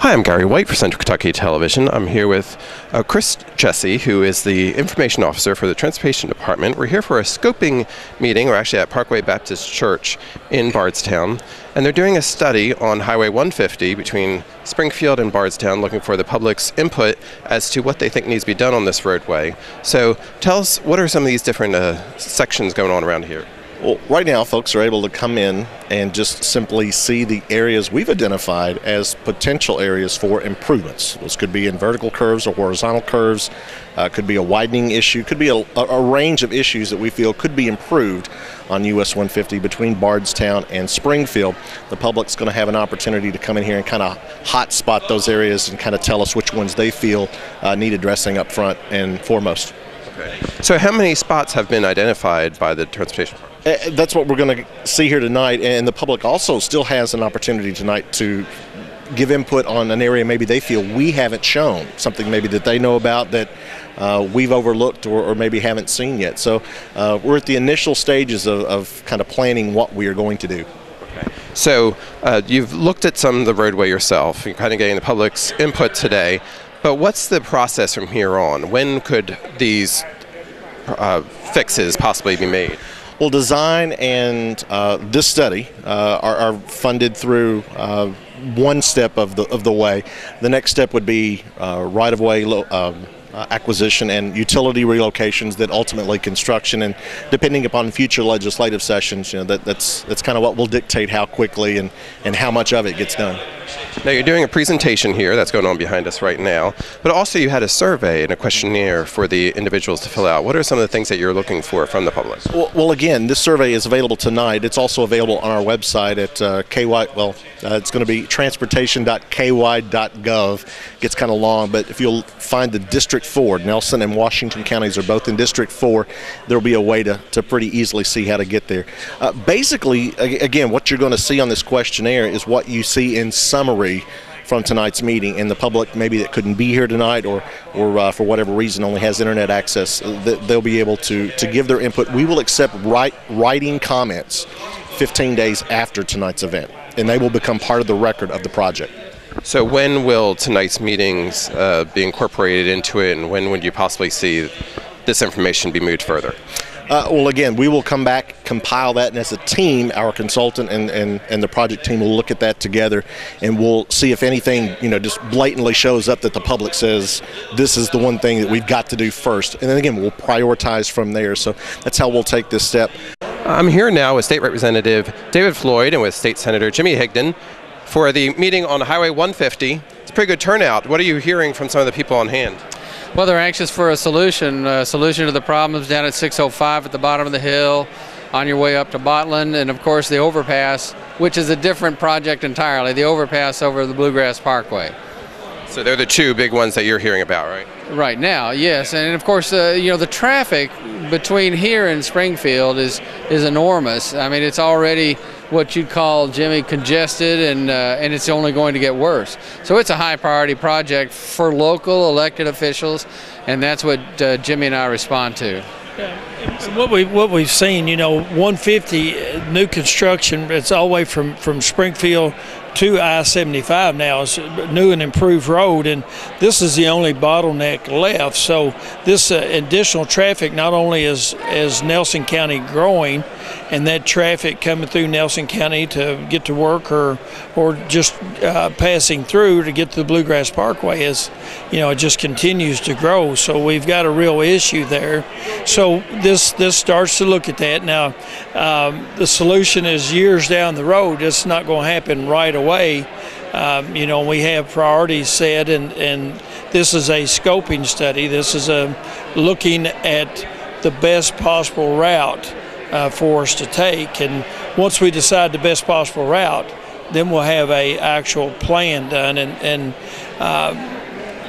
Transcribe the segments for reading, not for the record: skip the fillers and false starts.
Hi, I'm Gary White for Central Kentucky Television. I'm here with Chris Jesse, who is the Information Officer for the Transportation Department. We're here for a scoping meeting. We're actually at Parkway Baptist Church in Bardstown, and they're doing a study on Highway 150 between Springfield and Bardstown, looking for the public's input as to what they think needs to be done on this roadway. So tell us, what are some of these different sections going on around here? Well, right now, folks are able to come in and just simply see the areas we've identified as potential areas for improvements. Those could be in vertical curves or horizontal curves, could be a widening issue, could be a range of issues that we feel could be improved on US 150 between Bardstown and Springfield. The public's going to have an opportunity to come in here and kind of hot spot those areas and kind of tell us which ones they feel need addressing up front and foremost. Okay. So how many spots have been identified by the Transportation Department? That's what we're going to see here tonight, and the public also still has an opportunity tonight to give input on an area maybe they feel we haven't shown, something maybe that they know about that we've overlooked or maybe haven't seen yet. So we're at the initial stages of kind of planning what we are going to do. Okay. So you've looked at some of the roadway yourself. You're kind of getting the public's input today, but what's the process from here on? When could these fixes possibly be made? Well, design and this study are funded through one step of the way. The next step would be right-of-way acquisition and utility relocations, that ultimately construction, and depending upon future legislative sessions, that's kind of what will dictate how quickly and how much of it gets done. Now, you're doing a presentation here that's going on behind us right now, but also you had a survey and a questionnaire for the individuals to fill out. What are some of the things that you're looking for from the public? Well, again, this survey is available tonight. It's also available on our website at it's going to be transportation.ky.gov. It gets kind of long, but if you'll find the District 4, Nelson and Washington counties are both in District 4, there'll be a way to pretty easily see how to get there. Basically, again, what you're going to see on this questionnaire is what you see in summary from tonight's meeting, and the public maybe that couldn't be here tonight or for whatever reason only has internet access, they'll be able to give their input. We will accept writing comments 15 days after tonight's event, and they will become part of the record of the project. So when will tonight's meetings be incorporated into it, and when would you possibly see this information be moved further? Well, again, we will come back, compile that, and as a team, our consultant and the project team will look at that together, and we'll see if anything, just blatantly shows up that the public says this is the one thing that we've got to do first. And then again, we'll prioritize from there. So that's how we'll take this step. I'm here now with State Representative David Floyd and with State Senator Jimmy Higdon for the meeting on Highway 150. It's a pretty good turnout. What are you hearing from some of the people on hand? Well, they're anxious for a solution to the problems down at 605 at the bottom of the hill, on your way up to Botland, and of course the overpass, which is a different project entirely, the overpass over the Bluegrass Parkway. So they're the two big ones that you're hearing about, right? Right now, yes, and of course, the traffic between here and Springfield is enormous. I mean, it's already what you'd call, Jimmy, congested, and it's only going to get worse. So it's a high priority project for local elected officials, and that's what Jimmy and I respond to. What we've seen, 150 new construction, it's all the way from Springfield to I-75 now. It's a new and improved road, and this is the only bottleneck left. So this additional traffic, not only is Nelson County growing, and that traffic coming through Nelson County to get to work or just passing through to get to the Bluegrass Parkway, it just continues to grow. So we've got a real issue there. So this starts to look at that. Now, the solution is years down the road. It's not going to happen right away. We have priorities set, and this is a scoping study. This is looking at the best possible route for us to take, and once we decide the best possible route, then we'll have a actual plan done, and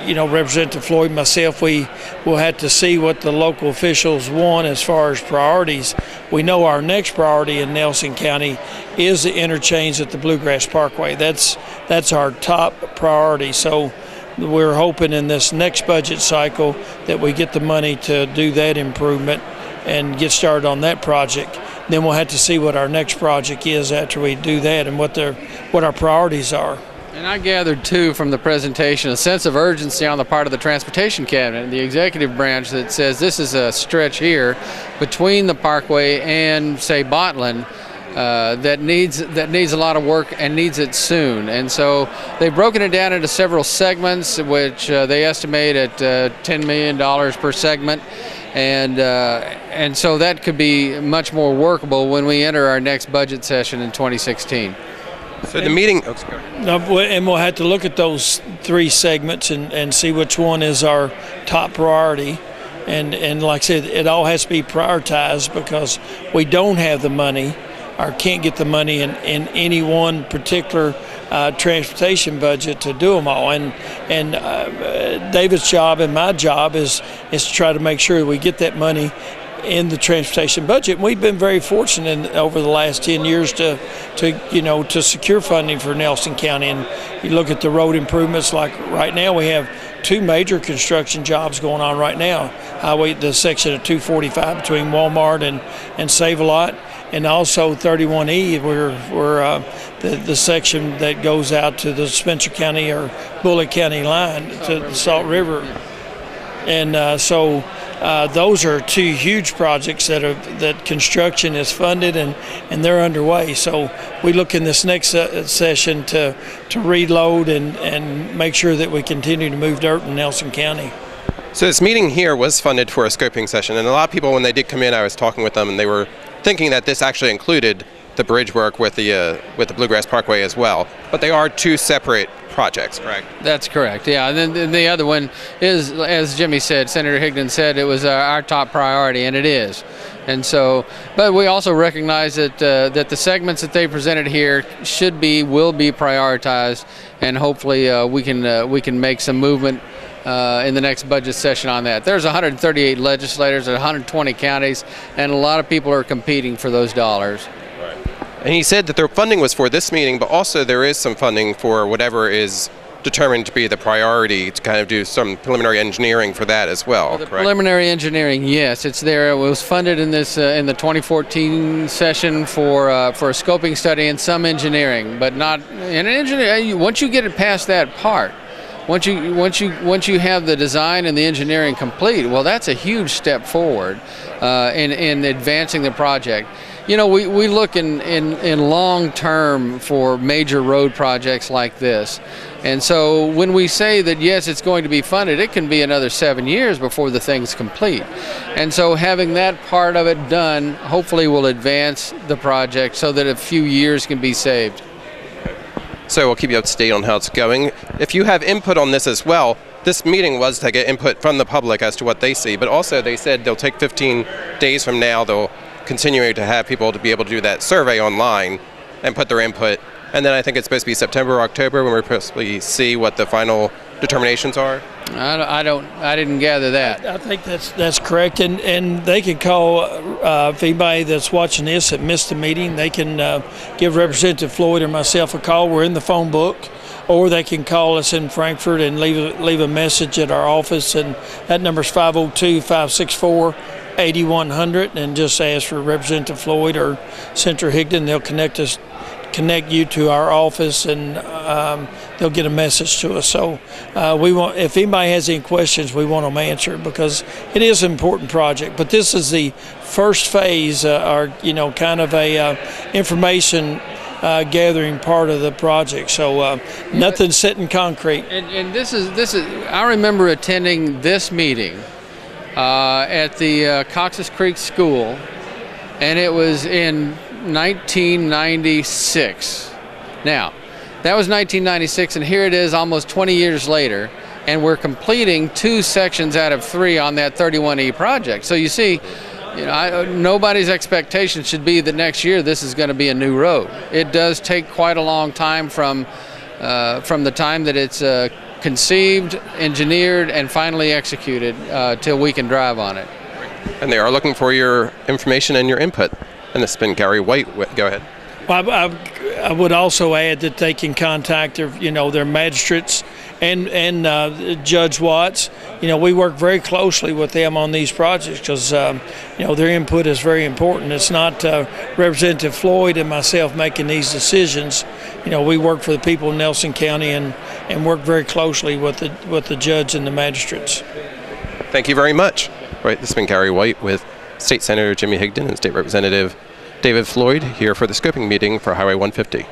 Representative Floyd and myself, we will have to see what the local officials want as far as priorities. We know our next priority in Nelson County is the interchange at the Bluegrass Parkway. That's our top priority. So we're hoping in this next budget cycle that we get the money to do that improvement and get started on that project. Then we'll have to see what our next project is after we do that and what our priorities are. And I gathered, too, from the presentation, a sense of urgency on the part of the Transportation Cabinet and the executive branch that says this is a stretch here between the Parkway and, say, Botland that needs a lot of work and needs it soon. And so they've broken it down into several segments, which they estimate at $10 million per segment. And so that could be much more workable when we enter our next budget session in 2016. So the meeting, and we'll have to look at those 3 segments and see which one is our top priority. And like I said, it all has to be prioritized because we don't have the money or can't get the money in any one particular transportation budget to do them all. And David's job and my job is to try to make sure that we get that money in the transportation budget. We've been very fortunate over the last 10 years to secure funding for Nelson County. And you look at the road improvements, like right now we have 2 major construction jobs going on right now. The section of 245 between Walmart and Save-A-Lot, and also 31E, where the section that goes out to the Spencer County or Bullitt County line to the Salt River. And so those are 2 huge projects that construction is funded and they're underway. So we look in this next session to reload and make sure that we continue to move dirt in Nelson County. So this meeting here was funded for a scoping session, and a lot of people, when they did come in, I was talking with them, and they were thinking that this actually included the bridge work with the Bluegrass Parkway as well. But they are 2 separate projects, correct? That's correct, yeah. And then the other one is, as Jimmy said, Senator Higdon said, it was our top priority, and it is. And so, but we also recognize that the segments that they presented here will be prioritized, and hopefully we can make some movement in the next budget session on that. There's 138 legislators at 120 counties, and a lot of people are competing for those dollars. And he said that their funding was for this meeting, but also there is some funding for whatever is determined to be the priority to kind of do some preliminary engineering for that as well, correct? Preliminary engineering, yes, it's there. It was funded in this in the 2014 session for a scoping study and some engineering, but not in engineering. Once you get it past that part, once you have the design and the engineering complete, well, that's a huge step forward in advancing the project. You know, we look in long term for major road projects like this. And so when we say that, yes, it's going to be funded, it can be another 7 years before the thing's complete. And so having that part of it done hopefully will advance the project so that a few years can be saved. So we'll keep you up to date on how it's going. If you have input on this as well, this meeting was to get input from the public as to what they see, but also they said they'll take 15 days from now, they'll continue to have people to be able to do that survey online and put their input. And then I think it's supposed to be September or October when we're supposed to see what the final determinations are. I didn't gather that. I think that's correct, and they can call if anybody that's watching this that missed the meeting, they can give Representative Floyd or myself a call. We're in the phone book, or they can call us in Frankfort and leave a message at our office, and that number is 502-564-8100, and just ask for Representative Floyd or Senator Higdon. They'll connect you to our office, and they'll get a message to us. So if anybody has any questions, we want them answered because it is an important project. But this is the first phase, or kind of a information gathering part of the project. So nothing's set in concrete. And this is. I remember attending this meeting at the Cox's Creek School, and it was in 1996. Now, that was 1996, and here it is almost 20 years later, and we're completing 2 sections out of 3 on that 31E project. So you see, nobody's expectation should be that next year this is going to be a new road. It does take quite a long time from the time that it's conceived, engineered, and finally executed till we can drive on it. And they are looking for your information and your input. And it's been Gary White. Go ahead. Well, I would also add that they can contact their magistrates and Judge Watts. We work very closely with them on these projects because their input is very important. It's not Representative Floyd and myself making these decisions. we work for the people in Nelson County and work very closely with the judge and the magistrates. Thank you very much. Right, this has been Gary White with State Senator Jimmy Higdon and State Representative David Floyd here for the scoping meeting for Highway 150.